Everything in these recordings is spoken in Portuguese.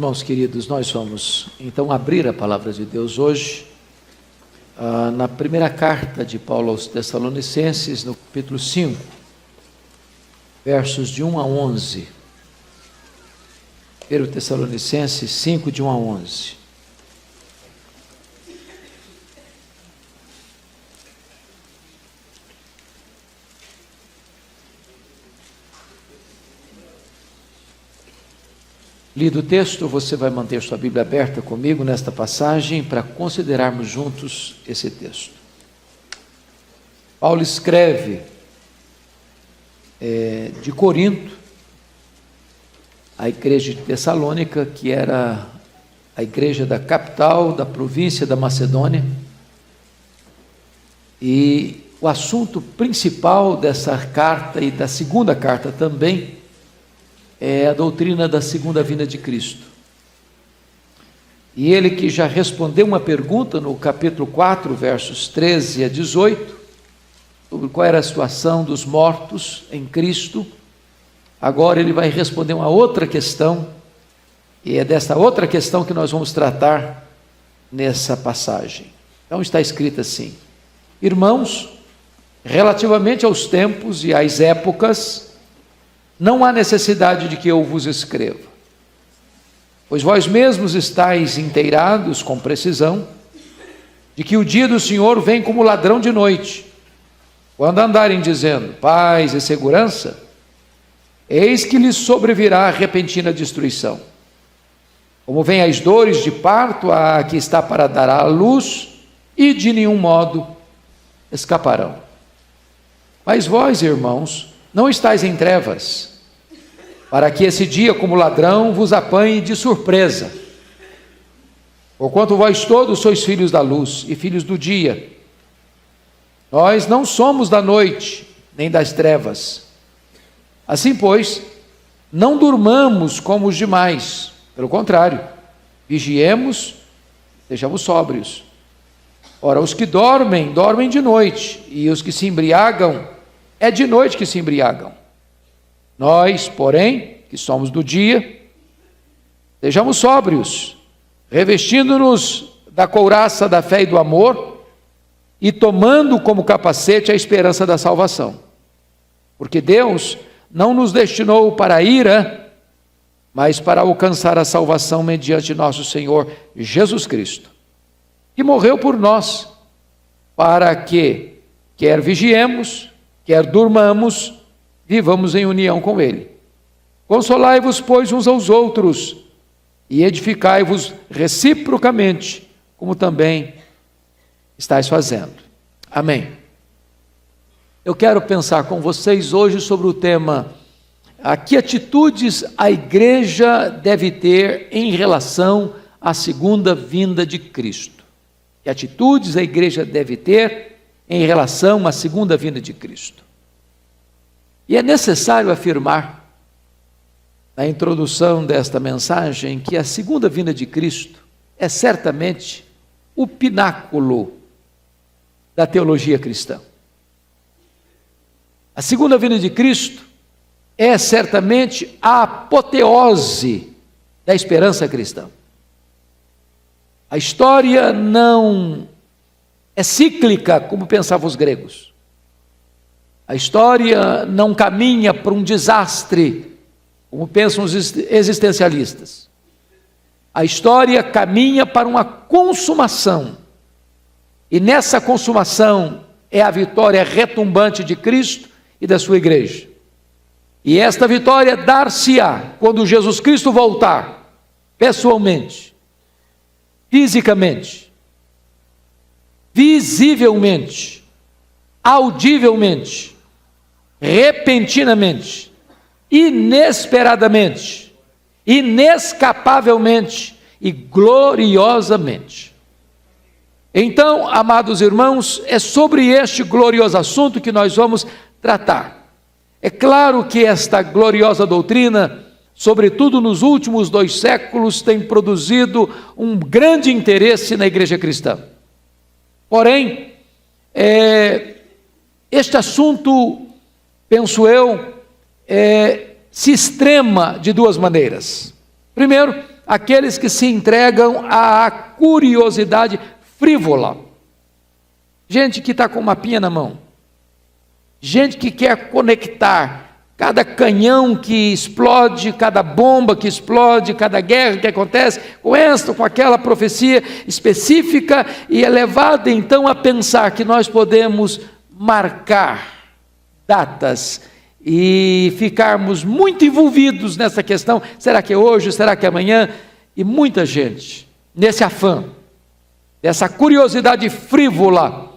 Irmãos queridos, nós vamos então abrir a palavra de Deus hoje na primeira carta de Paulo aos Tessalonicenses, no capítulo 5, versos de 1 a 11. 1 Tessalonicenses 5, de 1 a 11. Lido o texto, você vai manter sua Bíblia aberta comigo nesta passagem para considerarmos juntos esse texto. Paulo escreve de Corinto, a igreja de Tessalônica, que era a igreja da capital da província da Macedônia, e o assunto principal dessa carta e da segunda carta também é a doutrina da segunda vinda de Cristo. E ele, que já respondeu uma pergunta no capítulo 4, versos 13 a 18, sobre qual era a situação dos mortos em Cristo, agora ele vai responder uma outra questão, e é desta outra questão que nós vamos tratar nessa passagem. Então está escrito assim: irmãos, relativamente aos tempos e às épocas, não há necessidade de que eu vos escreva, pois vós mesmos estáis inteirados com precisão de que o dia do Senhor vem como ladrão de noite. Quando andarem dizendo paz e segurança, eis que lhes sobrevirá a repentina destruição. Como vêm as dores de parto a que está para dar à luz, e de nenhum modo escaparão. Mas vós, irmãos, não estáis em trevas, para que esse dia como ladrão vos apanhe de surpresa. Porquanto vós todos sois filhos da luz e filhos do dia. Nós não somos da noite, nem das trevas. Assim, pois, não durmamos como os demais. Pelo contrário, vigiemos, sejamos sóbrios. Ora, os que dormem, dormem de noite, e os que se embriagam, é de noite que se embriagam. Nós, porém, que somos do dia, sejamos sóbrios, revestindo-nos da couraça da fé e do amor, e tomando como capacete a esperança da salvação. Porque Deus não nos destinou para a ira, mas para alcançar a salvação mediante nosso Senhor Jesus Cristo, que morreu por nós, para que, quer vigiemos, quer durmamos, vivamos em união com Ele. Consolai-vos, pois, uns aos outros, e edificai-vos reciprocamente, como também estáis fazendo. Amém. Eu quero pensar com vocês hoje sobre o tema: que atitudes a igreja deve ter em relação à segunda vinda de Cristo? Que atitudes a igreja deve ter em relação à segunda vinda de Cristo? E é necessário afirmar, na introdução desta mensagem, que a segunda vinda de Cristo é certamente o pináculo da teologia cristã. A segunda vinda de Cristo é certamente a apoteose da esperança cristã. A história não é cíclica, como pensavam os gregos. A história não caminha para um desastre, como pensam os existencialistas. A história caminha para uma consumação. E nessa consumação é a vitória retumbante de Cristo e da sua igreja. E esta vitória dar-se-á quando Jesus Cristo voltar, pessoalmente, fisicamente, visivelmente, audivelmente, repentinamente, inesperadamente, inescapavelmente e gloriosamente. Então, amados irmãos, é sobre este glorioso assunto que nós vamos tratar. É claro que esta gloriosa doutrina, sobretudo nos últimos 2 séculos, tem produzido um grande interesse na igreja cristã. Porém, este assunto, penso eu, se extrema de 2 maneiras. Primeiro, aqueles que se entregam à curiosidade frívola. Gente que está com uma mapinha na mão, gente que quer conectar cada canhão que explode, cada bomba que explode, cada guerra que acontece, com esta, com aquela profecia específica, e é levada então a pensar que nós podemos marcar datas e ficarmos muito envolvidos nessa questão, será que é hoje, será que é amanhã? E muita gente, nesse afã, dessa curiosidade frívola,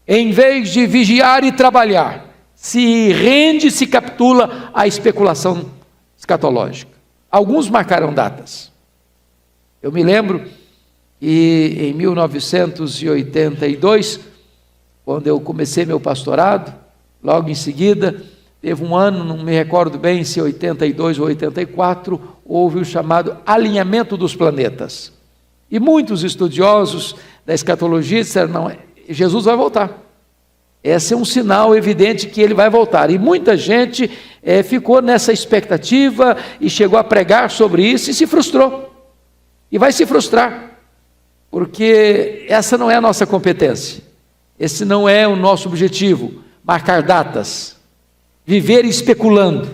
em vez de vigiar e trabalhar, se rende, se capitula à especulação escatológica. Alguns marcaram datas. Eu me lembro que em 1982, quando eu comecei meu pastorado, logo em seguida, teve um ano, não me recordo bem se 82 ou 84, houve o chamado alinhamento dos planetas. E muitos estudiosos da escatologia disseram, não, Jesus vai voltar. Esse é um sinal evidente que ele vai voltar. E muita gente ficou nessa expectativa e chegou a pregar sobre isso e se frustrou. E vai se frustrar, porque essa não é a nossa competência. Esse não é o nosso objetivo, marcar datas, viver especulando,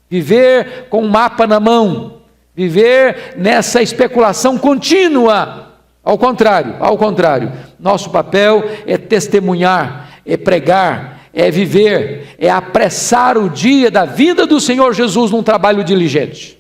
viver com um mapa na mão, viver nessa especulação contínua. Ao contrário, nosso papel é testemunhar, é pregar, é viver, é apressar o dia da vinda do Senhor Jesus num trabalho diligente.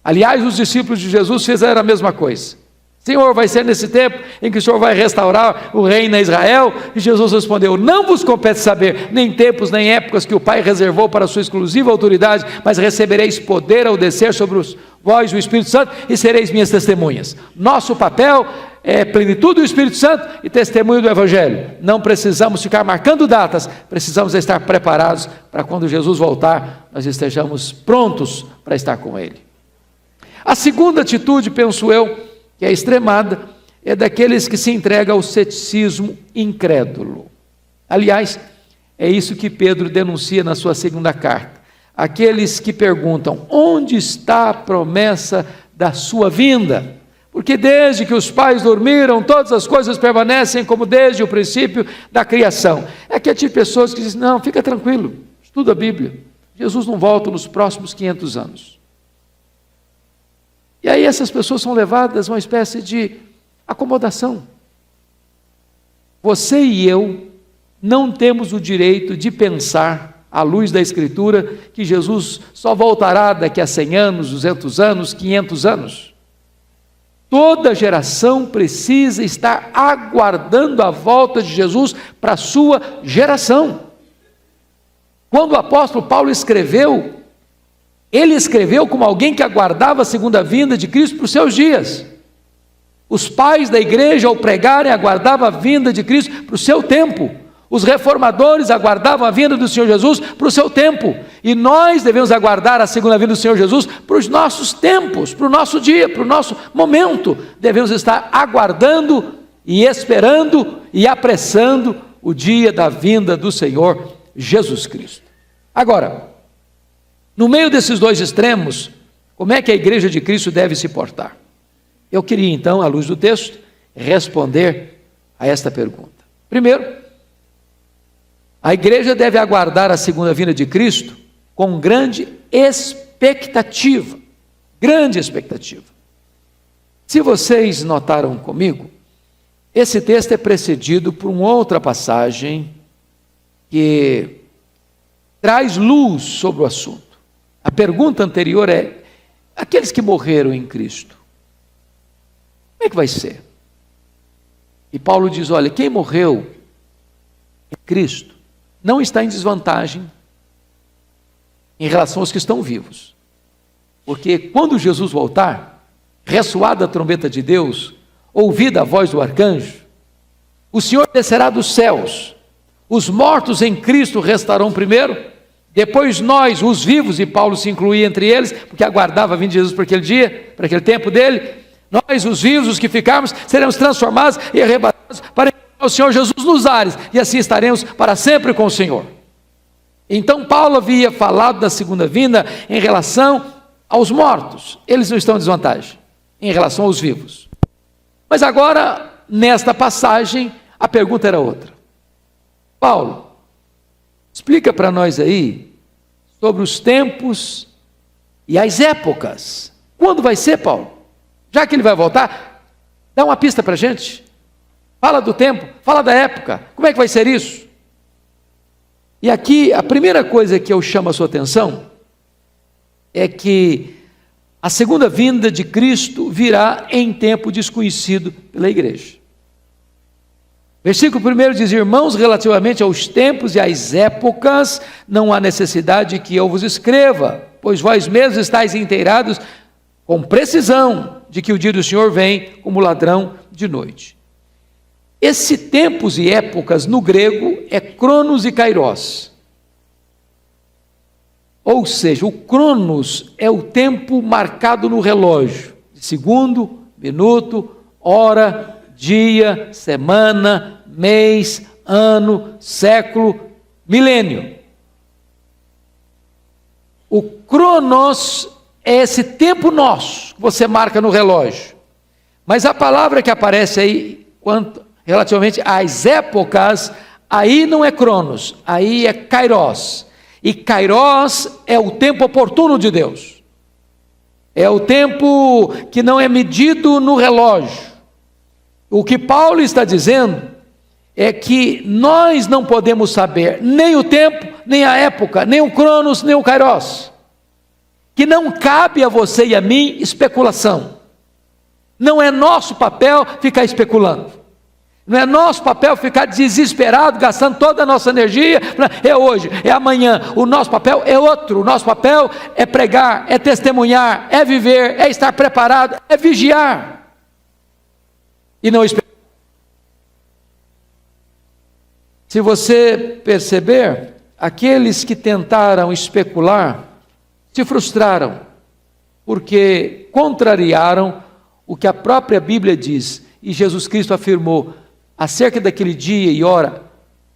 Aliás, os discípulos de Jesus fizeram a mesma coisa. Senhor, vai ser nesse tempo em que o Senhor vai restaurar o reino a Israel? E Jesus respondeu, não vos compete saber, nem tempos, nem épocas que o Pai reservou para a sua exclusiva autoridade, mas recebereis poder ao descer sobre vós o Espírito Santo e sereis minhas testemunhas. Nosso papel é plenitude do Espírito Santo e testemunho do Evangelho. Não precisamos ficar marcando datas, precisamos estar preparados para quando Jesus voltar, nós estejamos prontos para estar com Ele. A segunda atitude, penso eu, que é extremada, é daqueles que se entregam ao ceticismo incrédulo. Aliás, é isso que Pedro denuncia na sua segunda carta. Aqueles que perguntam, onde está a promessa da sua vinda? Porque desde que os pais dormiram, todas as coisas permanecem como desde o princípio da criação. É que tive pessoas que dizem, não, fica tranquilo, estuda a Bíblia, Jesus não volta nos próximos 500 anos. E aí essas pessoas são levadas a uma espécie de acomodação. Você e eu não temos o direito de pensar, à luz da Escritura, que Jesus só voltará daqui a 100 anos, 200 anos, 500 anos. Toda geração precisa estar aguardando a volta de Jesus para a sua geração. Quando o apóstolo Paulo escreveu, ele escreveu como alguém que aguardava a segunda vinda de Cristo para os seus dias. Os pais da igreja, ao pregarem, aguardavam a vinda de Cristo para o seu tempo. Os reformadores aguardavam a vinda do Senhor Jesus para o seu tempo. E nós devemos aguardar a segunda vinda do Senhor Jesus para os nossos tempos, para o nosso dia, para o nosso momento. Devemos estar aguardando e esperando e apressando o dia da vinda do Senhor Jesus Cristo. Agora, no meio desses dois extremos, como é que a igreja de Cristo deve se portar? Eu queria então, à luz do texto, responder a esta pergunta. Primeiro, a igreja deve aguardar a segunda vinda de Cristo com grande expectativa. Grande expectativa. Se vocês notaram comigo, esse texto é precedido por uma outra passagem que traz luz sobre o assunto. A pergunta anterior é, aqueles que morreram em Cristo, como é que vai ser? E Paulo diz, olha, quem morreu em Cristo não está em desvantagem em relação aos que estão vivos. Porque quando Jesus voltar, ressoada a trombeta de Deus, ouvida a voz do arcanjo, o Senhor descerá dos céus, os mortos em Cristo restarão primeiro, depois nós, os vivos, e Paulo se incluía entre eles, porque aguardava a vinda de Jesus para aquele dia, para aquele tempo dele, nós, os vivos, os que ficarmos, seremos transformados e arrebatados para o Senhor Jesus nos ares, e assim estaremos para sempre com o Senhor. Então Paulo havia falado da segunda vinda em relação aos mortos, eles não estão em desvantagem. em relação aos vivos. Mas agora, nesta passagem, a pergunta era outra. Paulo, explica para nós aí sobre os tempos e as épocas. Quando vai ser, Paulo? Já que ele vai voltar, dá uma pista para a gente. Fala do tempo, fala da época. Como é que vai ser isso? E aqui, a primeira coisa que eu chamo a sua atenção é que a segunda vinda de Cristo virá em tempo desconhecido pela igreja. Versículo 1 diz: irmãos, relativamente aos tempos e às épocas, não há necessidade que eu vos escreva, pois vós mesmos estáis inteirados com precisão de que o dia do Senhor vem como ladrão de noite. Esse tempos e épocas no grego é cronos e kairos. Ou seja, o cronos é o tempo marcado no relógio, de segundo, minuto, hora, dia, semana, mês, ano, século, milênio. O cronos é esse tempo nosso, que você marca no relógio. Mas a palavra que aparece aí, relativamente às épocas, aí não é cronos, aí é kairos. E kairos é o tempo oportuno de Deus. É o tempo que não é medido no relógio. O que Paulo está dizendo é que nós não podemos saber nem o tempo, nem a época, nem o cronos, nem o kairos. Que não cabe a você e a mim especulação. Não é nosso papel ficar especulando. Não é nosso papel ficar desesperado, gastando toda a nossa energia. É hoje, é amanhã. O nosso papel é outro. O nosso papel é pregar, é testemunhar, é viver, é estar preparado, é vigiar. E não esperar. Se você perceber, aqueles que tentaram especular se frustraram, porque contrariaram o que a própria Bíblia diz. E Jesus Cristo afirmou: acerca daquele dia e hora,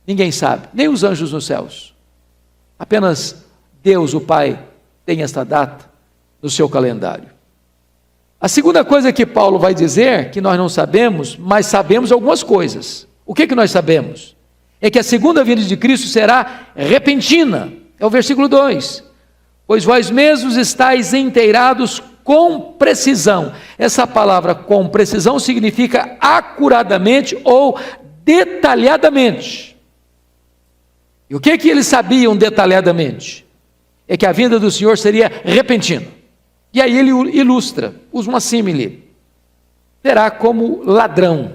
ninguém sabe, nem os anjos nos céus. Apenas Deus, o Pai, tem esta data no seu calendário. A segunda coisa que Paulo vai dizer, que nós não sabemos, mas sabemos algumas coisas. O que nós sabemos? É que a segunda vinda de Cristo será repentina. É o versículo 2. Pois vós mesmos estáis inteirados com precisão. Essa palavra com precisão significa acuradamente ou detalhadamente. E o que eles sabiam detalhadamente? É que a vinda do Senhor seria repentina. E aí ele ilustra, usa uma símile. Será como ladrão.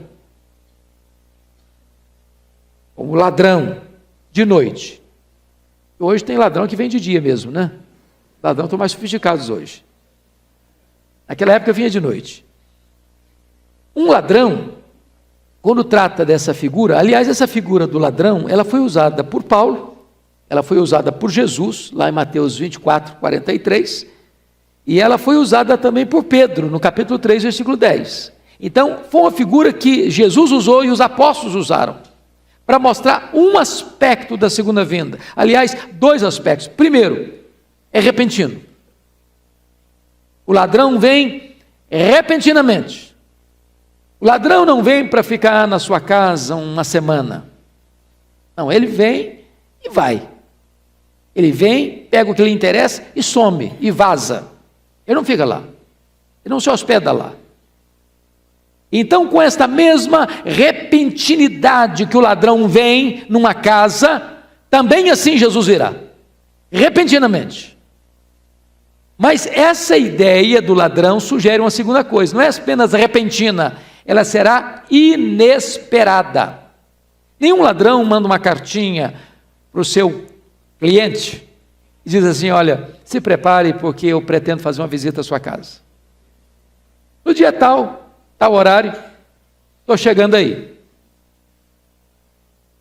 Como ladrão de noite. Hoje tem ladrão que vem de dia mesmo, né? Ladrão estão mais sofisticados hoje. Naquela época vinha de noite. Um ladrão, quando trata dessa figura, aliás, essa figura do ladrão, ela foi usada por Paulo, ela foi usada por Jesus, lá em Mateus 24, 43, e ela foi usada também por Pedro, no capítulo 3, versículo 10. Então, foi uma figura que Jesus usou e os apóstolos usaram, para mostrar um aspecto da segunda vinda. Aliás, dois aspectos. Primeiro, é repentino. O ladrão vem repentinamente. O ladrão não vem para ficar na sua casa uma semana. Não, ele vem e vai. Ele vem, pega o que lhe interessa e some, e vaza. Ele não fica lá. Ele não se hospeda lá. Então, com esta mesma repentinidade que o ladrão vem numa casa, também assim Jesus virá. Repentinamente. Mas essa ideia do ladrão sugere uma segunda coisa, não é apenas repentina, ela será inesperada. Nenhum ladrão manda uma cartinha para o seu cliente e diz assim: olha, se prepare porque eu pretendo fazer uma visita à sua casa. No dia tal horário, estou chegando aí.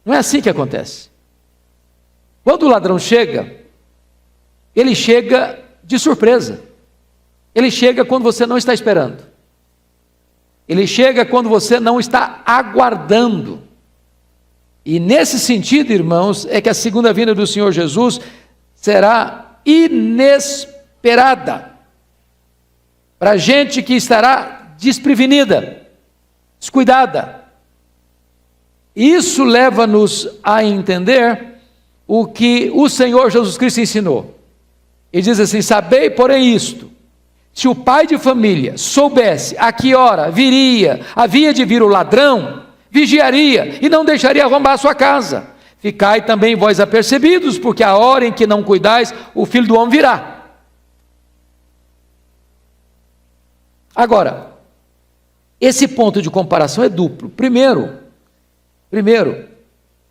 Não é assim que acontece. Quando o ladrão chega, ele chega de surpresa. Ele chega quando você não está esperando. Ele chega quando você não está aguardando. E nesse sentido, irmãos, é que a segunda vinda do Senhor Jesus será inesperada. para gente que estará desprevenida, descuidada. Isso leva-nos a entender o que o Senhor Jesus Cristo ensinou. Ele diz assim: sabei, porém, isto, se o pai de família soubesse a que hora havia de vir o ladrão, vigiaria e não deixaria arrombar a sua casa. Ficai também vós apercebidos, porque a hora em que não cuidais, o Filho do Homem virá. Agora, esse ponto de comparação é duplo. Primeiro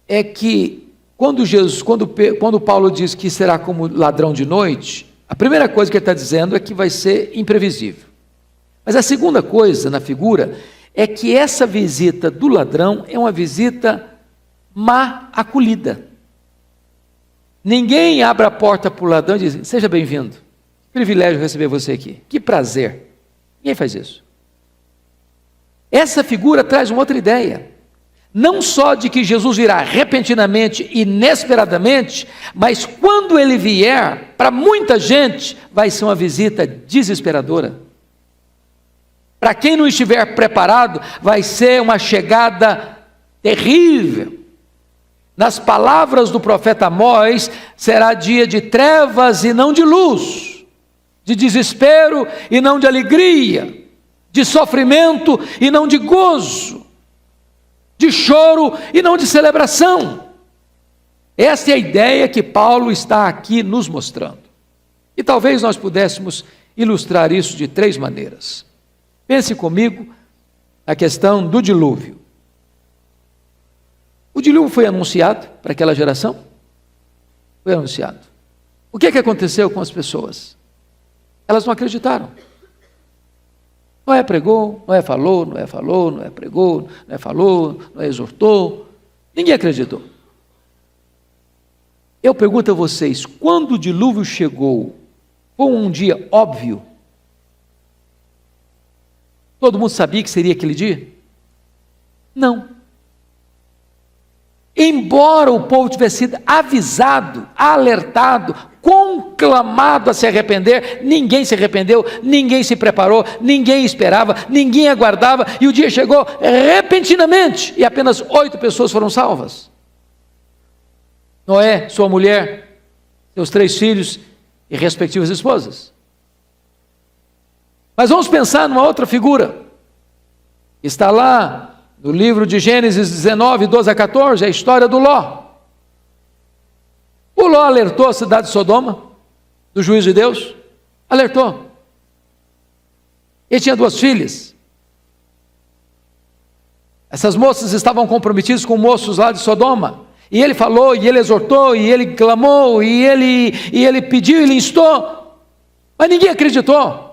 é que quando Paulo diz que será como ladrão de noite, a primeira coisa que ele está dizendo é que vai ser imprevisível. Mas a segunda coisa na figura é que essa visita do ladrão é uma visita má acolhida. Ninguém abre a porta para o ladrão e diz: seja bem-vindo, que privilégio receber você aqui, que prazer. Ninguém faz isso. Essa figura traz uma outra ideia, não só de que Jesus virá repentinamente, inesperadamente, mas quando ele vier, para muita gente, vai ser uma visita desesperadora. Para quem não estiver preparado, vai ser uma chegada terrível. Nas palavras do profeta Amós, será dia de trevas e não de luz, de desespero e não de alegria, de sofrimento e não de gozo, de choro e não de celebração. Essa é a ideia que Paulo está aqui nos mostrando. E talvez nós pudéssemos ilustrar isso de 3 maneiras. Pense comigo na questão do dilúvio. O dilúvio foi anunciado para aquela geração? Foi anunciado. O que aconteceu com as pessoas? Elas não acreditaram. Noé pregou, Noé falou, Noé falou, Noé pregou, Noé falou, Noé exortou. Ninguém acreditou. Eu pergunto a vocês, quando o dilúvio chegou, foi um dia óbvio? Todo mundo sabia que seria aquele dia? Não. Embora o povo tivesse sido avisado, alertado, conclamado a se arrepender, ninguém se arrependeu, ninguém se preparou, ninguém esperava, ninguém aguardava, e o dia chegou repentinamente, e apenas 8 pessoas foram salvas. Noé, sua mulher, seus 3 filhos e respectivas esposas. Mas vamos pensar numa outra figura. Está lá no livro de Gênesis 19, 12 a 14, a história do Ló. O Ló alertou a cidade de Sodoma do juízo de Deus? Alertou. Ele tinha 2 filhas. Essas moças estavam comprometidas com moços lá de Sodoma. E ele falou, e ele exortou, e ele clamou, e ele pediu, e ele instou. Mas ninguém acreditou.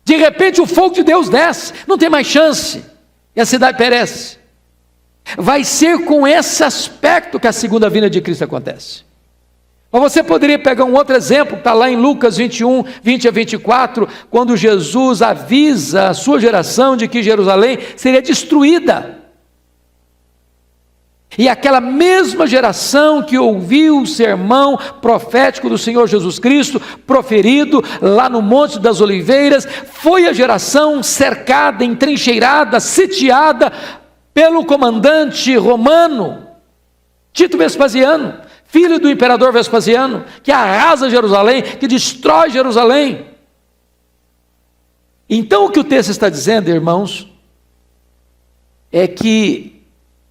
De repente o fogo de Deus desce, não tem mais chance, e a cidade perece. Vai ser com esse aspecto que a segunda vinda de Cristo acontece. Mas você poderia pegar um outro exemplo, que está lá em Lucas 21, 20 a 24, quando Jesus avisa a sua geração de que Jerusalém seria destruída. E aquela mesma geração que ouviu o sermão profético do Senhor Jesus Cristo, proferido lá no Monte das Oliveiras, foi a geração cercada, entrincheirada, sitiada pelo comandante romano, Tito Vespasiano, filho do imperador Vespasiano, que arrasa Jerusalém, que destrói Jerusalém. Então o que o texto está dizendo, irmãos, é que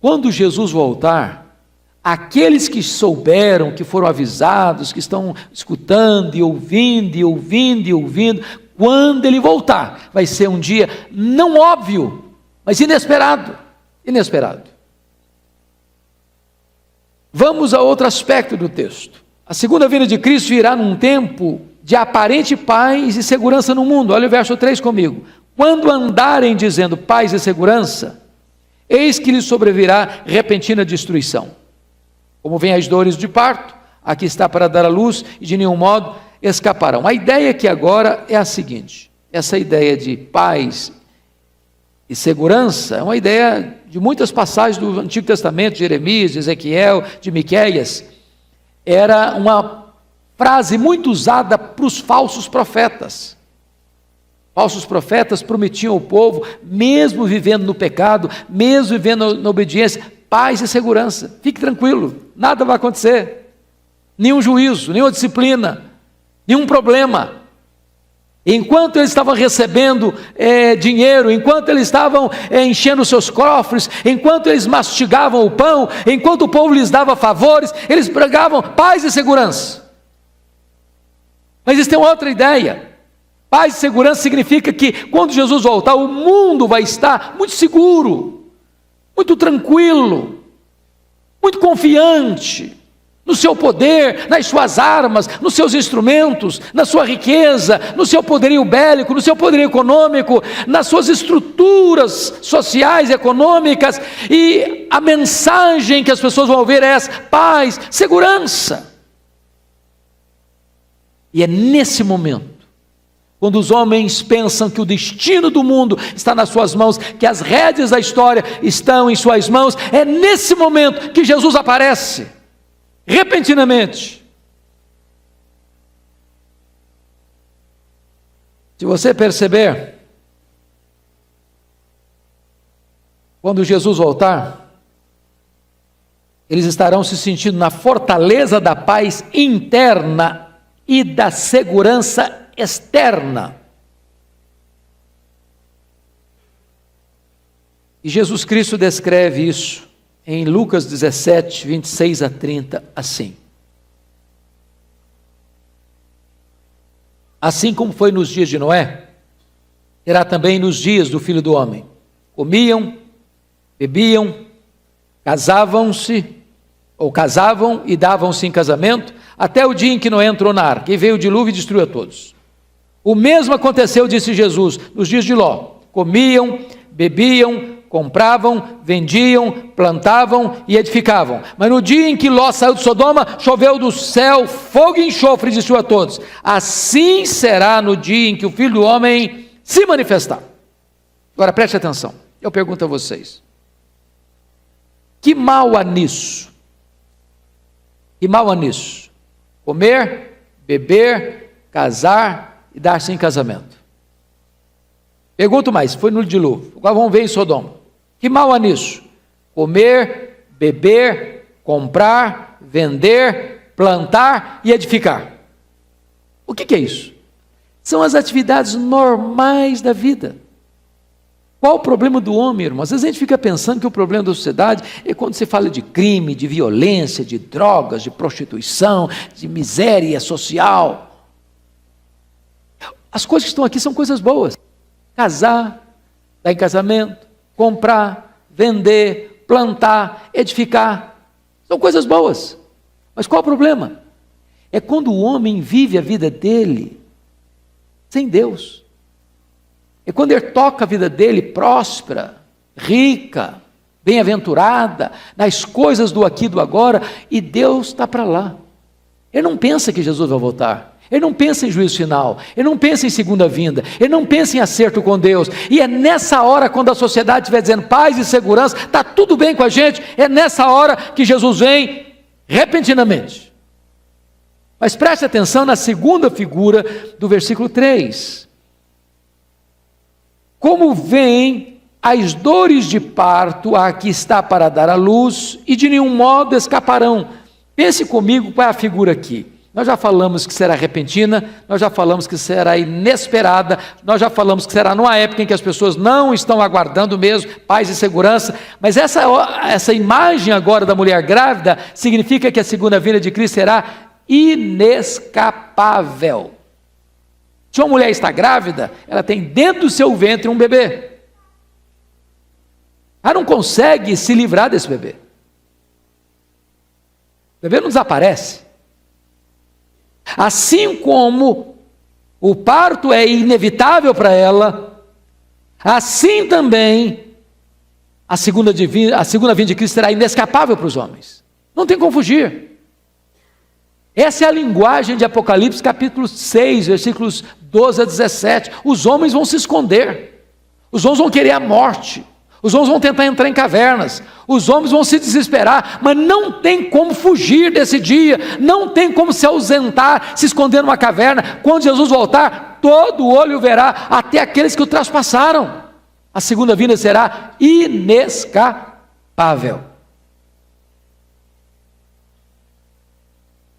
quando Jesus voltar, aqueles que souberam, que foram avisados, que estão escutando e ouvindo, e ouvindo, e ouvindo, quando ele voltar, vai ser um dia não óbvio, mas inesperado. Inesperado. Vamos a outro aspecto do texto. A segunda vinda de Cristo virá num tempo de aparente paz e segurança no mundo. Olha o verso 3 comigo. Quando andarem dizendo paz e segurança, eis que lhes sobrevirá repentina destruição. Como vem as dores de parto, aqui está para dar à luz, e de nenhum modo escaparão. A ideia aqui agora é a seguinte: essa ideia de paz e segurança é uma ideia de muitas passagens do Antigo Testamento, de Jeremias, de Ezequiel, de Miqueias. Era uma frase muito usada para os falsos profetas. Falsos profetas prometiam ao povo, mesmo vivendo no pecado, mesmo vivendo na obediência, paz e segurança. Fique tranquilo, nada vai acontecer. Nenhum juízo, nenhuma disciplina, nenhum problema. Enquanto eles estavam recebendo dinheiro, enquanto eles estavam enchendo seus cofres, enquanto eles mastigavam o pão, enquanto o povo lhes dava favores, eles pregavam paz e segurança. Mas eles têm outra ideia. Paz e segurança significa que quando Jesus voltar, o mundo vai estar muito seguro, muito tranquilo, muito confiante no seu poder, nas suas armas, nos seus instrumentos, na sua riqueza, no seu poderio bélico, no seu poderio econômico, nas suas estruturas sociais e econômicas, e a mensagem que as pessoas vão ouvir é essa: paz, segurança. E é nesse momento, quando os homens pensam que o destino do mundo está nas suas mãos, que as rédeas da história estão em suas mãos, é nesse momento que Jesus aparece, repentinamente. Se você perceber, quando Jesus voltar, eles estarão se sentindo na fortaleza da paz interna e da segurança externa. E Jesus Cristo descreve isso em Lucas 17, 26 a 30, assim: assim como foi nos dias de Noé, será também nos dias do Filho do Homem. Comiam, bebiam, casavam e davam-se em casamento, até o dia em que Noé entrou na arca, e veio o dilúvio e destruiu a todos. O mesmo aconteceu, disse Jesus, nos dias de Ló. Comiam, bebiam, compravam, vendiam, plantavam e edificavam. Mas no dia em que Ló saiu de Sodoma, choveu do céu fogo e enxofre e destruiu a todos. Assim será no dia em que o Filho do Homem se manifestar. Agora preste atenção, eu pergunto a vocês: que mal há nisso? Que mal há nisso? Comer, beber, casar e dar-se em casamento. Pergunto mais, foi no dilúvio, agora vamos ver em Sodoma. Que mal há nisso? Comer, beber, comprar, vender, plantar e edificar. O que é isso? São as atividades normais da vida. Qual o problema do homem, irmão? Às vezes a gente fica pensando que o problema da sociedade é quando se fala de crime, de violência, de drogas, de prostituição, de miséria social. As coisas que estão aqui são coisas boas. Casar, dar em casamento, comprar, vender, plantar, edificar. São coisas boas. Mas qual o problema? É quando o homem vive a vida dele sem Deus. É quando ele toca a vida dele próspera, rica, bem-aventurada, nas coisas do aqui e do agora, e Deus está para lá. Ele não pensa que Jesus vai voltar. Ele não pensa em juízo final, ele não pensa em segunda vinda, ele não pensa em acerto com Deus. E é nessa hora, quando a sociedade estiver dizendo paz e segurança, está tudo bem com a gente, é nessa hora que Jesus vem repentinamente. Mas preste atenção na segunda figura do versículo 3. Como vêm as dores de parto a que está para dar à luz, e de nenhum modo escaparão. Pense comigo qual é a figura aqui. Nós já falamos que será repentina, nós já falamos que será inesperada, nós já falamos que será numa época em que as pessoas não estão aguardando mesmo, paz e segurança, mas essa imagem agora da mulher grávida significa que a segunda vinda de Cristo será inescapável. Se uma mulher está grávida, ela tem dentro do seu ventre um bebê. Ela não consegue se livrar desse bebê. O bebê não desaparece. Assim como o parto é inevitável para ela, assim também a segunda vinda de Cristo será inescapável para os homens. Não tem como fugir. Essa é a linguagem de Apocalipse capítulo 6, versículos 12 a 17. Os homens vão se esconder, os homens vão querer a morte, Os homens vão tentar entrar em cavernas, os homens vão se desesperar, mas não tem como fugir desse dia, não tem como se ausentar, se esconder numa caverna. Quando Jesus voltar, todo olho o verá, até aqueles que o traspassaram. A segunda vinda será inescapável.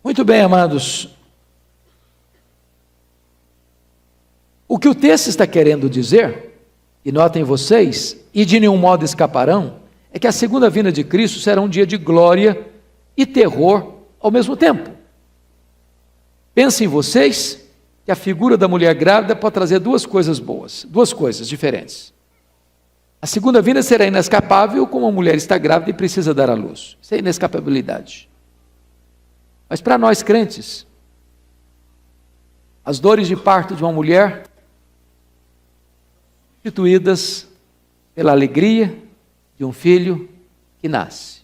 Muito bem, amados. O que o texto está querendo dizer, e notem vocês, e de nenhum modo escaparão, é que a segunda vinda de Cristo será um dia de glória e terror ao mesmo tempo. Pensem vocês que a figura da mulher grávida pode trazer duas coisas boas, duas coisas diferentes. A segunda vinda será inescapável, como a mulher está grávida e precisa dar à luz. Isso é inescapabilidade. Mas para nós crentes, as dores de parto de uma mulher substituídas pela alegria de um filho que nasce.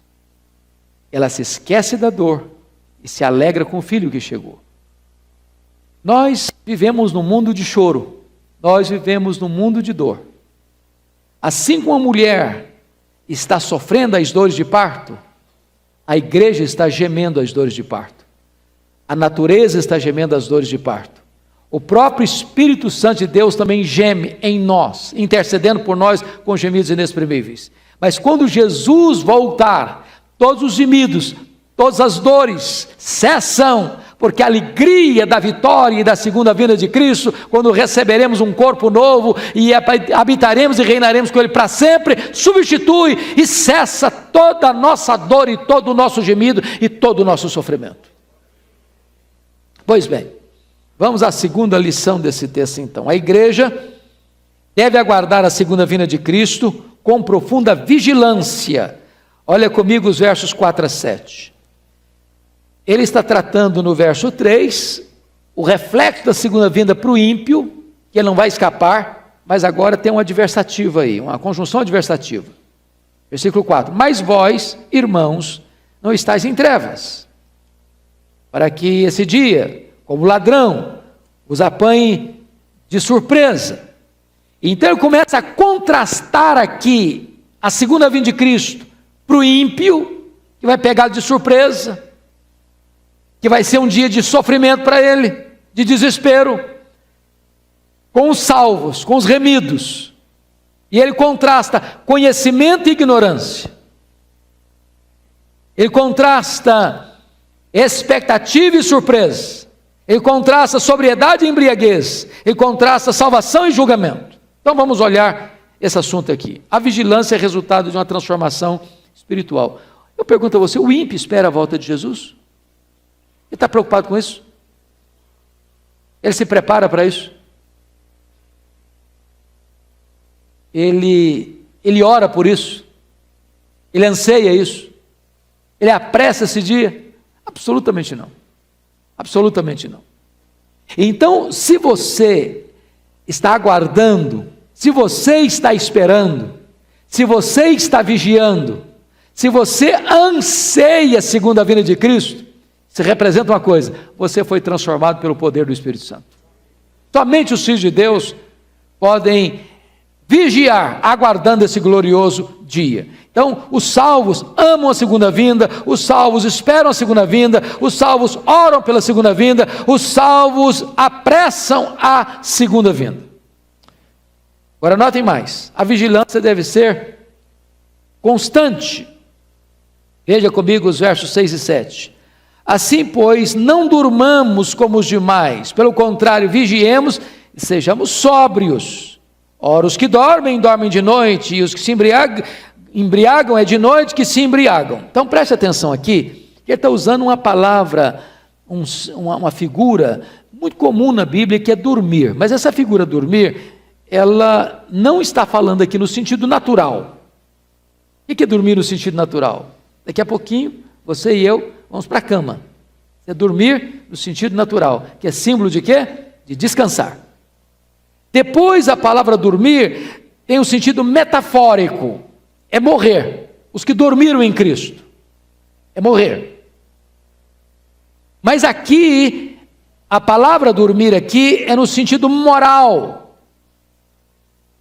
Ela se esquece da dor e se alegra com o filho que chegou. Nós vivemos num mundo de choro, nós vivemos num mundo de dor. Assim como a mulher está sofrendo as dores de parto, a igreja está gemendo as dores de parto. A natureza está gemendo as dores de parto. O próprio Espírito Santo de Deus também geme em nós, intercedendo por nós com gemidos inexprimíveis. Mas quando Jesus voltar, todos os gemidos, todas as dores cessam, porque a alegria da vitória e da segunda vinda de Cristo, quando receberemos um corpo novo e habitaremos e reinaremos com Ele para sempre, substitui e cessa toda a nossa dor e todo o nosso gemido e todo o nosso sofrimento. Pois bem, vamos à segunda lição desse texto então. A igreja deve aguardar a segunda vinda de Cristo com profunda vigilância. Olha comigo os versos 4 a 7. Ele está tratando no verso 3, o reflexo da segunda vinda para o ímpio, que ele não vai escapar, mas agora tem um adversativo aí, uma conjunção adversativa. Versículo 4, mas vós, irmãos, não estáis em trevas, para que esse dia, como ladrão, os apanhe de surpresa. Então ele começa a contrastar aqui a segunda vinda de Cristo para o ímpio, que vai pegar de surpresa, que vai ser um dia de sofrimento para ele, de desespero, com os salvos, com os remidos. E ele contrasta conhecimento e ignorância. Ele contrasta expectativa e surpresa. Ele contrasta sobriedade e embriaguez. Ele contrasta salvação e julgamento. Então vamos olhar esse assunto aqui. A vigilância é resultado de uma transformação espiritual. Eu pergunto a você, o ímpio espera a volta de Jesus? Ele está preocupado com isso? Ele se prepara para isso? Ele ora por isso? Ele anseia isso? Ele apressa esse dia? Absolutamente não. Absolutamente não. Então, se você está aguardando, se você está esperando, se você está vigiando, se você anseia a segunda vinda de Cristo, se representa uma coisa: você foi transformado pelo poder do Espírito Santo. Somente os filhos de Deus podem vigiar, aguardando esse glorioso dia. Então, os salvos amam a segunda vinda, os salvos esperam a segunda vinda, os salvos oram pela segunda vinda, os salvos apressam a segunda vinda. Agora notem mais, a vigilância deve ser constante. Veja comigo os versos 6 e 7. Assim, pois, não durmamos como os demais, pelo contrário, vigiemos e sejamos sóbrios. Ora, os que dormem, dormem de noite, e os que se embriagam é de noite que se embriagam. Então preste atenção aqui, que ele está usando uma palavra, uma figura muito comum na Bíblia, que é dormir. Mas essa figura dormir, ela não está falando aqui no sentido natural. O que é dormir no sentido natural? Daqui a pouquinho, você e eu vamos para a cama. É dormir no sentido natural, que é símbolo de quê? De descansar. Depois a palavra dormir tem um sentido metafórico, é morrer. Os que dormiram em Cristo, é morrer. Mas aqui, a palavra dormir aqui é no sentido moral.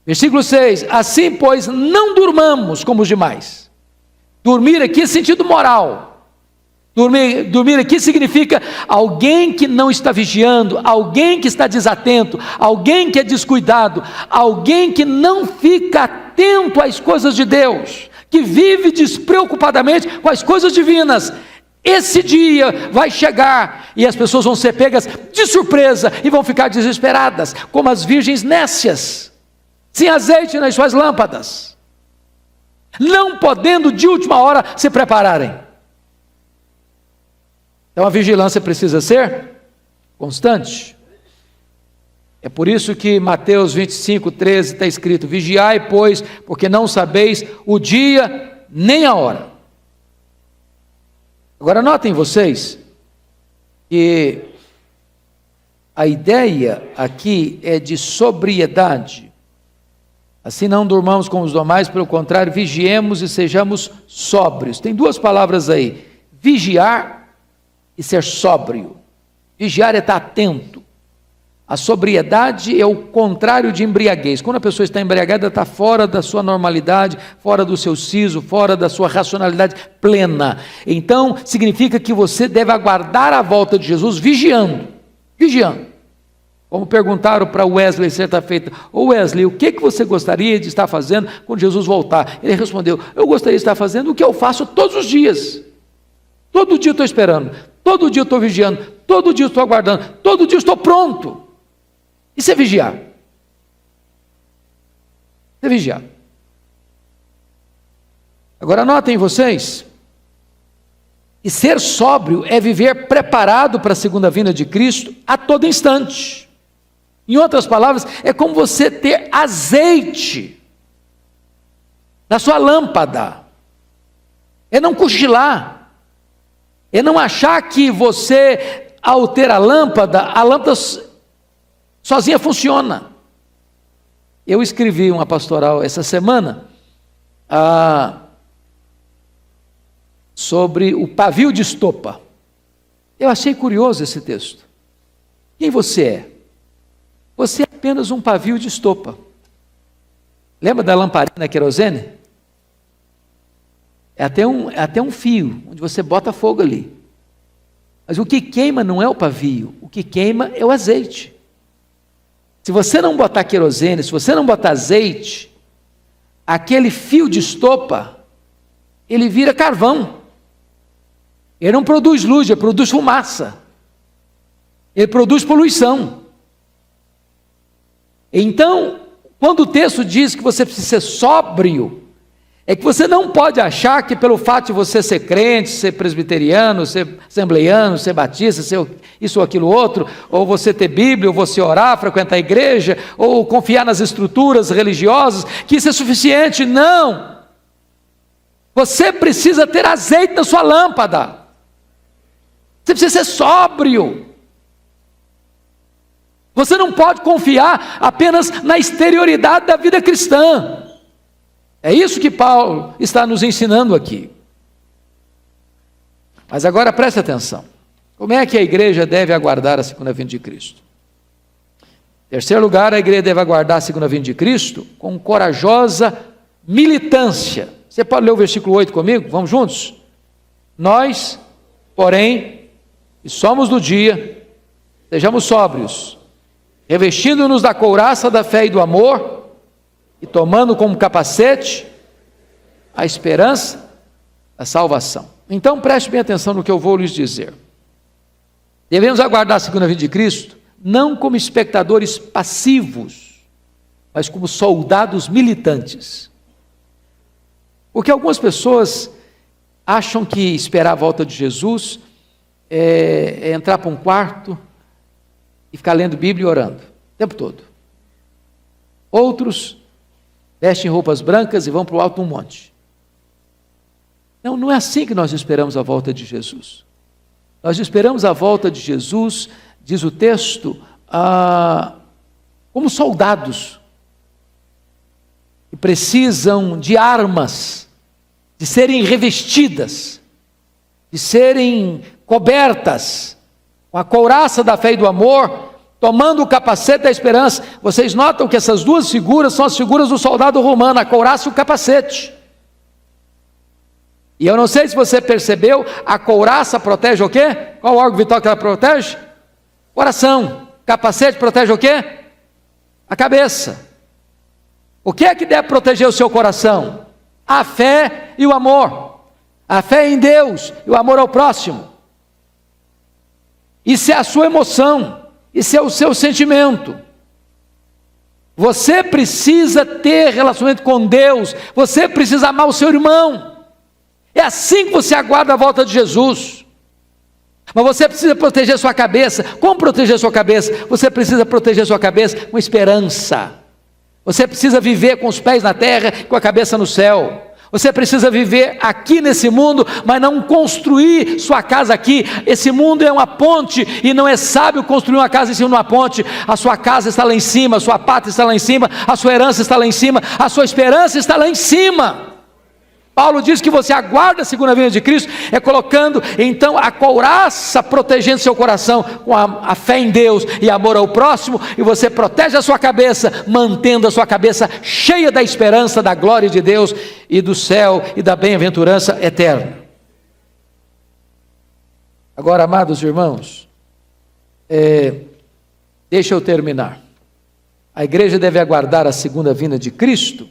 Versículo 6, assim pois não durmamos como os demais. Dormir aqui é sentido moral. Dormir aqui significa alguém que não está vigiando, alguém que está desatento, alguém que é descuidado, alguém que não fica atento às coisas de Deus, que vive despreocupadamente com as coisas divinas. Esse dia vai chegar e as pessoas vão ser pegas de surpresa e vão ficar desesperadas, como as virgens nécias, sem azeite nas suas lâmpadas, não podendo de última hora se prepararem. Então a vigilância precisa ser constante. É por isso que Mateus 25:13 está escrito: vigiai, pois, porque não sabeis o dia nem a hora. Agora notem vocês que a ideia aqui é de sobriedade. Assim não durmamos como os demais, pelo contrário, vigiemos e sejamos sóbrios. Tem duas palavras aí: vigiar e ser sóbrio. Vigiar é estar atento. A sobriedade é o contrário de embriaguez. Quando a pessoa está embriagada, está fora da sua normalidade, fora do seu siso, fora da sua racionalidade plena. Então, significa que você deve aguardar a volta de Jesus vigiando. Como perguntaram para Wesley certa feita: ô Wesley, o que você gostaria de estar fazendo quando Jesus voltar? Ele respondeu: eu gostaria de estar fazendo o que eu faço todos os dias. Todo dia eu estou esperando, todo dia eu estou vigiando, todo dia eu estou aguardando, todo dia eu estou pronto. Isso é vigiar. Isso é vigiar. Agora notem vocês, e ser sóbrio é viver preparado para a segunda vinda de Cristo a todo instante. Em outras palavras, é como você ter azeite na sua lâmpada. É não cochilar. É não achar que você, ao ter a lâmpada sozinha funciona. Eu escrevi uma pastoral essa semana sobre o pavio de estopa. Eu achei curioso esse texto. Quem você é? Você é apenas um pavio de estopa. Lembra da lamparina querosene? É até um fio, onde você bota fogo ali. Mas o que queima não é o pavio, o que queima é o azeite. Se você não botar querosene, se você não botar azeite, aquele fio de estopa, ele vira carvão. Ele não produz luz, ele produz fumaça. Ele produz poluição. Então, quando o texto diz que você precisa ser sóbrio, é que você não pode achar que pelo fato de você ser crente, ser presbiteriano, ser assembleiano, ser batista, ser isso ou aquilo outro, ou você ter Bíblia, ou você orar, frequentar a igreja, ou confiar nas estruturas religiosas, que isso é suficiente. Não! Você precisa ter azeite na sua lâmpada. Você precisa ser sóbrio. Você não pode confiar apenas na exterioridade da vida cristã. É isso que Paulo está nos ensinando aqui. Mas agora preste atenção. Como é que a igreja deve aguardar a segunda vinda de Cristo? Em terceiro lugar, a igreja deve aguardar a segunda vinda de Cristo com corajosa militância. Você pode ler o versículo 8 comigo? Vamos juntos? Nós, porém, que somos do dia, sejamos sóbrios, revestindo-nos da couraça da fé e do amor, e tomando como capacete a esperança da salvação. Então preste bem atenção no que eu vou lhes dizer. Devemos aguardar a segunda vinda de Cristo, não como espectadores passivos, mas como soldados militantes. Porque algumas pessoas acham que esperar a volta de Jesus é entrar para um quarto e ficar lendo Bíblia e orando o tempo todo. Outros vestem roupas brancas e vão para o alto de um monte. Não é assim que nós esperamos a volta de Jesus. Nós esperamos a volta de Jesus, diz o texto, como soldados que precisam de armas, de serem revestidas, de serem cobertas com a couraça da fé e do amor, tomando o capacete da esperança. Vocês notam que essas duas figuras são as figuras do soldado romano, a couraça e o capacete. E eu não sei se você percebeu, a couraça protege o quê? Qual o órgão vital que ela protege? Coração. Capacete protege o quê? A cabeça. O que é que deve proteger o seu coração? A fé e o amor. A fé em Deus e o amor ao próximo. Isso é a sua emoção. Isso é o seu sentimento. Você precisa ter relacionamento com Deus. Você precisa amar o seu irmão. É assim que você aguarda a volta de Jesus. Mas você precisa proteger sua cabeça. Como proteger sua cabeça? Você precisa proteger sua cabeça com esperança. Você precisa viver com os pés na terra e com a cabeça no céu. Você precisa viver aqui nesse mundo, mas não construir sua casa aqui. Esse mundo é uma ponte e não é sábio construir uma casa em cima de uma ponte. A sua casa está lá em cima, a sua pátria está lá em cima, a sua herança está lá em cima, a sua esperança está lá em cima. Paulo diz que você aguarda a segunda vinda de Cristo, é colocando então a couraça protegendo seu coração com a fé em Deus e amor ao próximo, e você protege a sua cabeça, mantendo a sua cabeça cheia da esperança, da glória de Deus e do céu e da bem-aventurança eterna. Agora, amados irmãos, deixa eu terminar. A igreja deve aguardar a segunda vinda de Cristo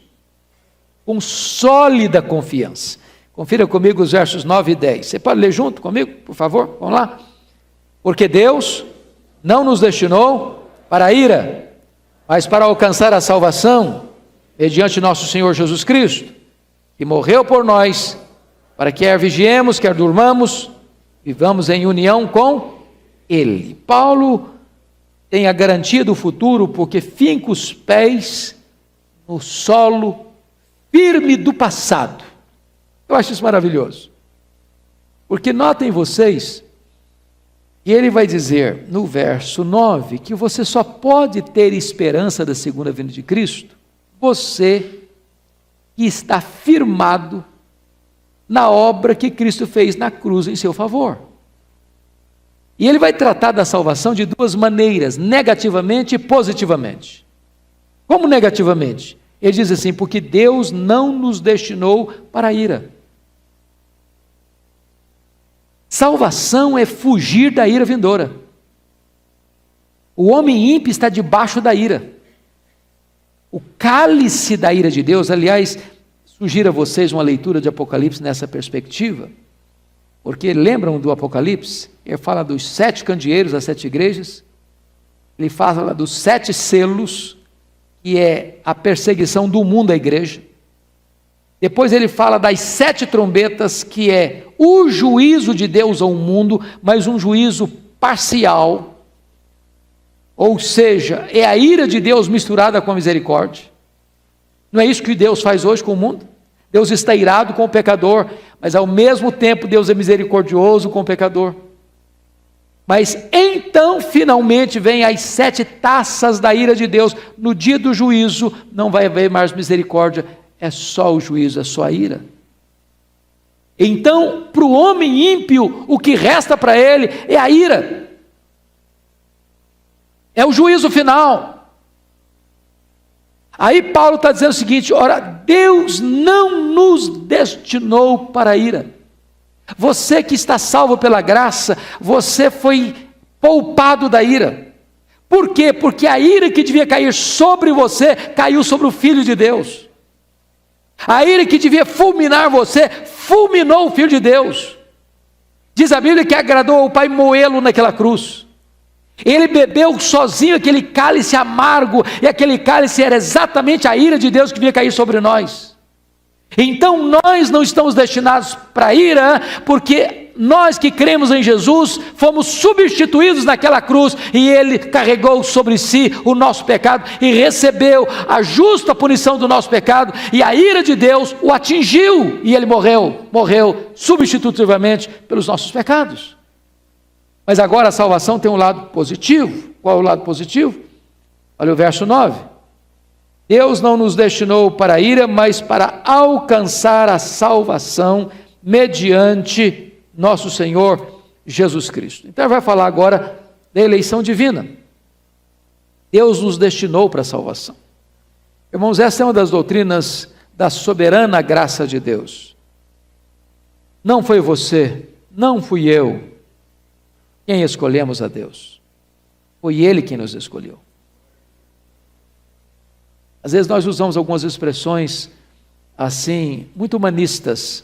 com sólida confiança. Confira comigo os versos 9 e 10. Você pode ler junto comigo, por favor? Vamos lá. Porque Deus não nos destinou para a ira, mas para alcançar a salvação, mediante nosso Senhor Jesus Cristo, que morreu por nós, para que quer vigiemos, quer durmamos, vivamos em união com Ele. Paulo tem a garantia do futuro, porque finca os pés no solo firme do passado. Eu acho isso maravilhoso, porque notem vocês, e ele vai dizer no verso 9, que você só pode ter esperança da segunda vinda de Cristo, você que está firmado na obra que Cristo fez na cruz em seu favor. E ele vai tratar da salvação de duas maneiras, negativamente e positivamente. Como negativamente? Ele diz assim, porque Deus não nos destinou para a ira. Salvação é fugir da ira vindoura. O homem ímpio está debaixo da ira. O cálice da ira de Deus, aliás, sugiro a vocês uma leitura de Apocalipse nessa perspectiva, porque lembram do Apocalipse? Ele fala dos 7 candeeiros, das 7 igrejas, ele fala dos 7 selos, que é a perseguição do mundo à igreja. Depois ele fala das 7 trombetas, que é o juízo de Deus ao mundo, mas um juízo parcial, ou seja, é a ira de Deus misturada com a misericórdia. Não é isso que Deus faz hoje com o mundo? Deus está irado com o pecador, mas ao mesmo tempo Deus é misericordioso com o pecador. Mas então finalmente vem as 7 taças da ira de Deus. No dia do juízo não vai haver mais misericórdia, é só o juízo, é só a ira. Então, para o homem ímpio, o que resta para ele é a ira, é o juízo final. Aí Paulo está dizendo o seguinte: ora, Deus não nos destinou para a ira. Você que está salvo pela graça, você foi poupado da ira. Por quê? Porque a ira que devia cair sobre você, caiu sobre o Filho de Deus. A ira que devia fulminar você, fulminou o Filho de Deus. Diz a Bíblia que agradou ao Pai moê-lo naquela cruz. Ele bebeu sozinho aquele cálice amargo, e aquele cálice era exatamente a ira de Deus que devia cair sobre nós. Então nós não estamos destinados para a ira, porque nós que cremos em Jesus, fomos substituídos naquela cruz, e Ele carregou sobre si o nosso pecado, e recebeu a justa punição do nosso pecado, e a ira de Deus o atingiu, e Ele morreu substitutivamente pelos nossos pecados. Mas agora a salvação tem um lado positivo. Qual é o lado positivo? Olha o verso 9. Deus não nos destinou para a ira, mas para alcançar a salvação mediante nosso Senhor Jesus Cristo. Então ele vai falar agora da eleição divina. Deus nos destinou para a salvação. Irmãos, essa é uma das doutrinas da soberana graça de Deus. Não foi você, não fui eu quem escolhemos a Deus. Foi Ele quem nos escolheu. Às vezes nós usamos algumas expressões assim, muito humanistas,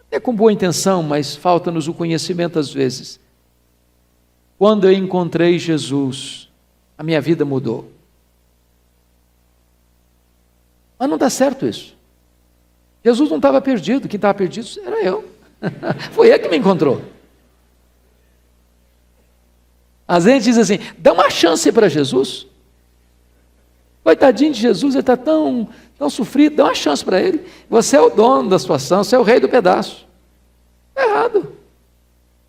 até com boa intenção, mas falta-nos o conhecimento às vezes. Quando eu encontrei Jesus, a minha vida mudou. Mas não dá certo isso. Jesus não estava perdido, quem estava perdido era eu. Foi Ele que me encontrou. Às vezes diz assim, dá uma chance para Jesus. Coitadinho de Jesus, ele está tão sofrido, dá uma chance para ele. Você é o dono da situação, você é o rei do pedaço. Está errado.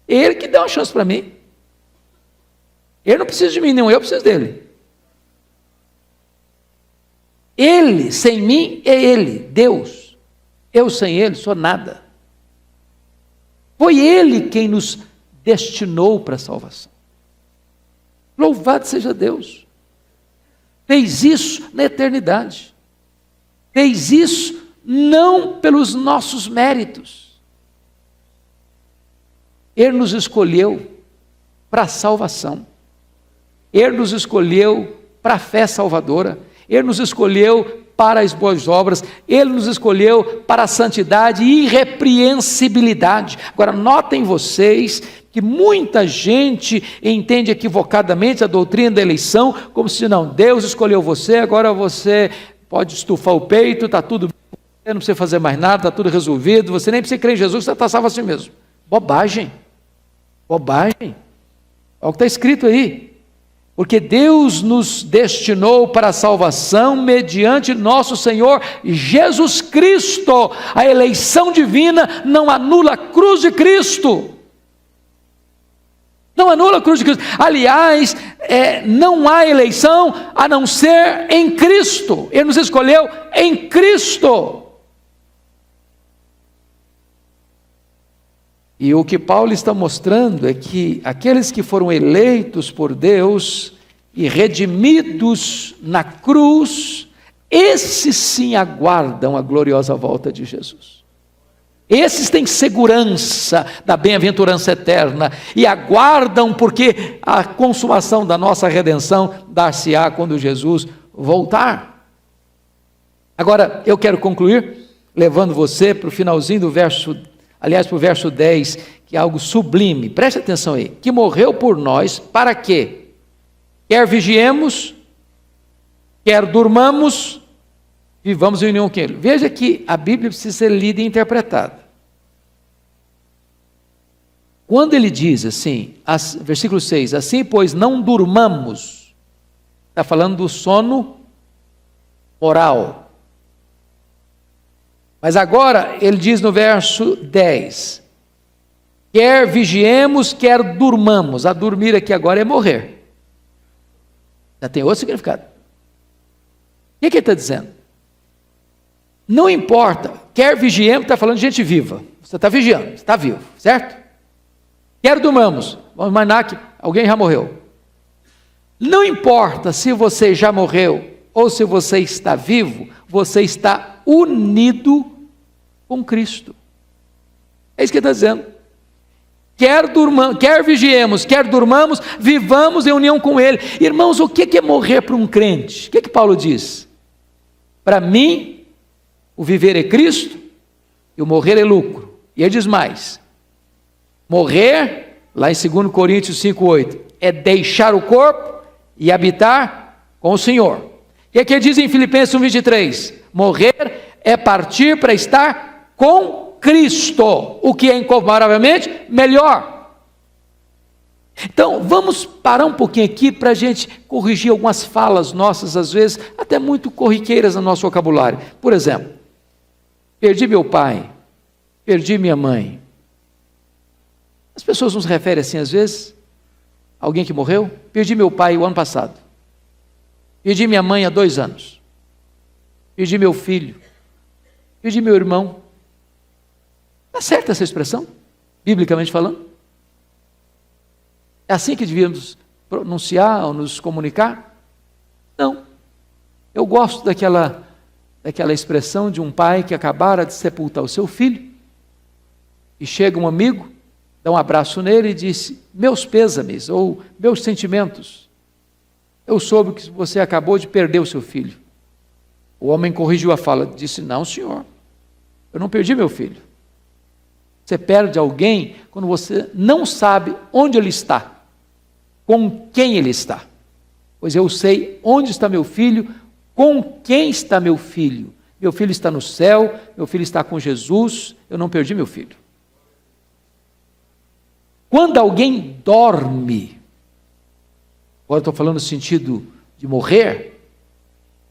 Ele que dá uma chance para mim. Ele não precisa de mim, não, eu preciso dele. Ele, sem mim, é Ele, Deus. Eu sem Ele sou nada. Foi Ele quem nos destinou para a salvação. Louvado seja Deus. Fez isso na eternidade. Fez isso não pelos nossos méritos. Ele nos escolheu para a salvação. Ele nos escolheu para a fé salvadora. Ele nos escolheu para as boas obras. Ele nos escolheu para a santidade e irrepreensibilidade. Agora, notem vocês que muita gente entende equivocadamente a doutrina da eleição, como se não, Deus escolheu você, agora você pode estufar o peito, está tudo bem, você não precisa fazer mais nada, está tudo resolvido, você nem precisa crer em Jesus, você está salvo assim mesmo. Bobagem. Bobagem. Olha o que está escrito aí. Porque Deus nos destinou para a salvação mediante nosso Senhor Jesus Cristo. A eleição divina não anula a cruz de Cristo. Não anula a cruz de Cristo. Aliás, não há eleição a não ser em Cristo. Ele nos escolheu em Cristo. E o que Paulo está mostrando é que aqueles que foram eleitos por Deus e redimidos na cruz, esses sim aguardam a gloriosa volta de Jesus. Esses têm segurança da bem-aventurança eterna e aguardam porque a consumação da nossa redenção dar-se-á quando Jesus voltar. Agora, eu quero concluir levando você para o finalzinho do verso, aliás, para o verso 10, que é algo sublime. Preste atenção aí. Que morreu por nós, para quê? Quer vigiemos, quer durmamos, vivamos em união com Ele. Veja que a Bíblia precisa ser lida e interpretada. Quando ele diz assim, versículo 6, assim pois não durmamos, está falando do sono moral. Mas agora ele diz no verso 10, quer vigiemos, quer durmamos. A dormir aqui agora é morrer. Já tem outro significado. O que ele está dizendo? Não importa, quer vigiemos, está falando de gente viva. Você está vigiando, você está vivo, certo? Quer durmamos, vamos imaginar que alguém já morreu. Não importa se você já morreu ou se você está vivo, você está unido com Cristo. É isso que ele está dizendo. Quer vigiemos, quer durmamos, vivamos em união com Ele. Irmãos, o que é morrer para um crente? O que Paulo diz? Para mim, o viver é Cristo e o morrer é lucro. E ele diz mais. Morrer, lá em 2 Coríntios 5,8, é deixar o corpo e habitar com o Senhor. O que é que ele diz em Filipenses 1,23? Morrer é partir para estar com Cristo, o que é incomparavelmente melhor. Então, vamos parar um pouquinho aqui para a gente corrigir algumas falas nossas, às vezes, até muito corriqueiras no nosso vocabulário. Por exemplo, perdi meu pai, perdi minha mãe. As pessoas nos referem assim às vezes, alguém que morreu, perdi meu pai o ano passado, perdi minha mãe há 2 anos, perdi meu filho, perdi meu irmão. Está certa essa expressão, biblicamente falando? É assim que devíamos pronunciar ou nos comunicar? Eu gosto daquela expressão de um pai que acabara de sepultar o seu filho, e chega um amigo, dá um abraço nele e disse: meus pêsames, ou meus sentimentos, eu soube que você acabou de perder o seu filho. O homem corrigiu a fala, disse: não, senhor, eu não perdi meu filho. Você perde alguém quando você não sabe onde ele está, com quem ele está. Pois eu sei onde está meu filho, com quem está meu filho. Meu filho está no céu, meu filho está com Jesus, eu não perdi meu filho. Quando alguém dorme, agora estou falando no sentido de morrer,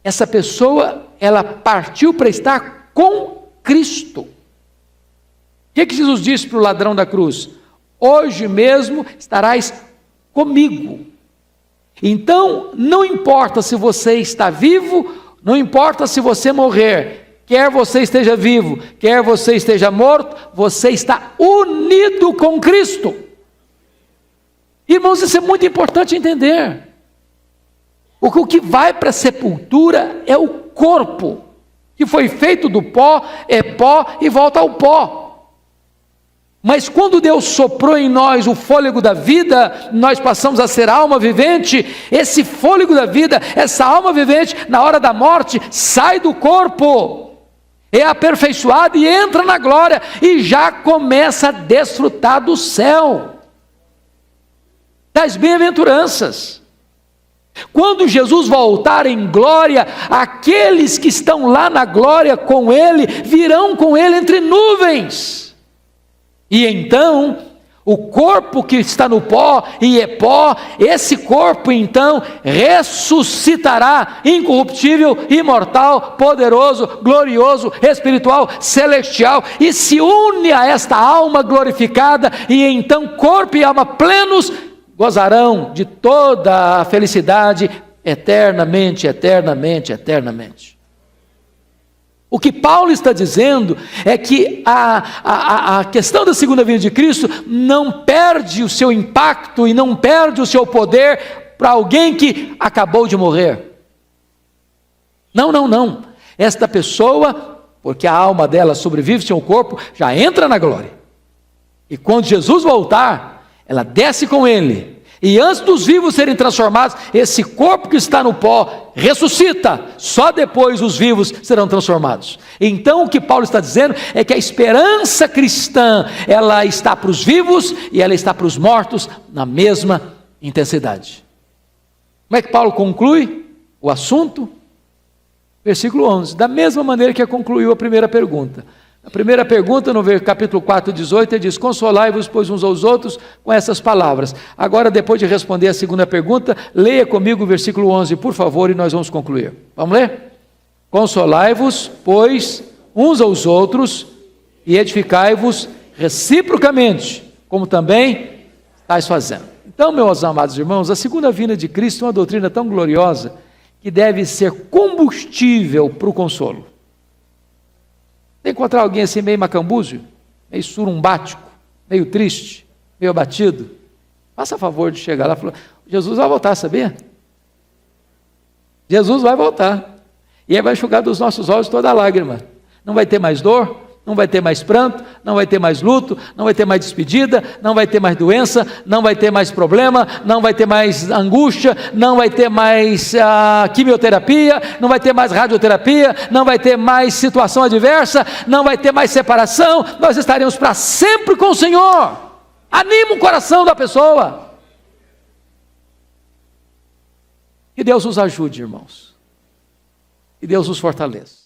essa pessoa, ela partiu para estar com Cristo. O que Jesus disse para o ladrão da cruz? Hoje mesmo estarás comigo. Então, não importa se você está vivo, não importa se você morrer, quer você esteja vivo, quer você esteja morto, você está unido com Cristo. Irmãos, isso é muito importante entender. Porque o que vai para a sepultura é o corpo, que foi feito do pó, é pó e volta ao pó. Mas quando Deus soprou em nós o fôlego da vida, nós passamos a ser alma vivente. Esse fôlego da vida, essa alma vivente, na hora da morte, sai do corpo, é aperfeiçoado e entra na glória, e já começa a desfrutar do céu, das bem-aventuranças. Quando Jesus voltar em glória, aqueles que estão lá na glória com Ele, virão com Ele entre nuvens. E então, o corpo que está no pó e é pó, esse corpo então ressuscitará, incorruptível, imortal, poderoso, glorioso, espiritual, celestial, e se une a esta alma glorificada, e então corpo e alma plenos gozarão de toda a felicidade eternamente, eternamente, eternamente. O que Paulo está dizendo é que a questão da segunda vinda de Cristo não perde o seu impacto e não perde o seu poder para alguém que acabou de morrer. Não, não, não. Esta pessoa, porque a alma dela sobrevive sem o corpo, já entra na glória. E quando Jesus voltar, ela desce com Ele. E antes dos vivos serem transformados, esse corpo que está no pó ressuscita, só depois os vivos serão transformados. Então o que Paulo está dizendo é que a esperança cristã, ela está para os vivos e ela está para os mortos na mesma intensidade. Como é que Paulo conclui o assunto? Versículo 11, da mesma maneira que concluiu a primeira pergunta. A primeira pergunta, no capítulo 4, 18, ele diz: consolai-vos, pois, uns aos outros com essas palavras. Agora, depois de responder a segunda pergunta, leia comigo o versículo 11, por favor, e nós vamos concluir. Vamos ler? Consolai-vos, pois, uns aos outros, e edificai-vos reciprocamente, como também estáis fazendo. Então, meus amados irmãos, a segunda vinda de Cristo é uma doutrina tão gloriosa, que deve ser combustível para o consolo. Você encontrar alguém assim meio macambúzio, meio surumbático, meio triste, meio abatido, faça favor de chegar lá e falar: Jesus vai voltar, sabia? Jesus vai voltar, e Ele vai enxugar dos nossos olhos toda a lágrima. Não vai ter mais dor, não vai ter mais pranto, não vai ter mais luto, não vai ter mais despedida, não vai ter mais doença, não vai ter mais problema, não vai ter mais angústia, não vai ter mais quimioterapia, não vai ter mais radioterapia, não vai ter mais situação adversa, não vai ter mais separação. Nós estaremos para sempre com o Senhor. Anima o coração da pessoa. Que Deus nos ajude, irmãos. Que Deus nos fortaleça.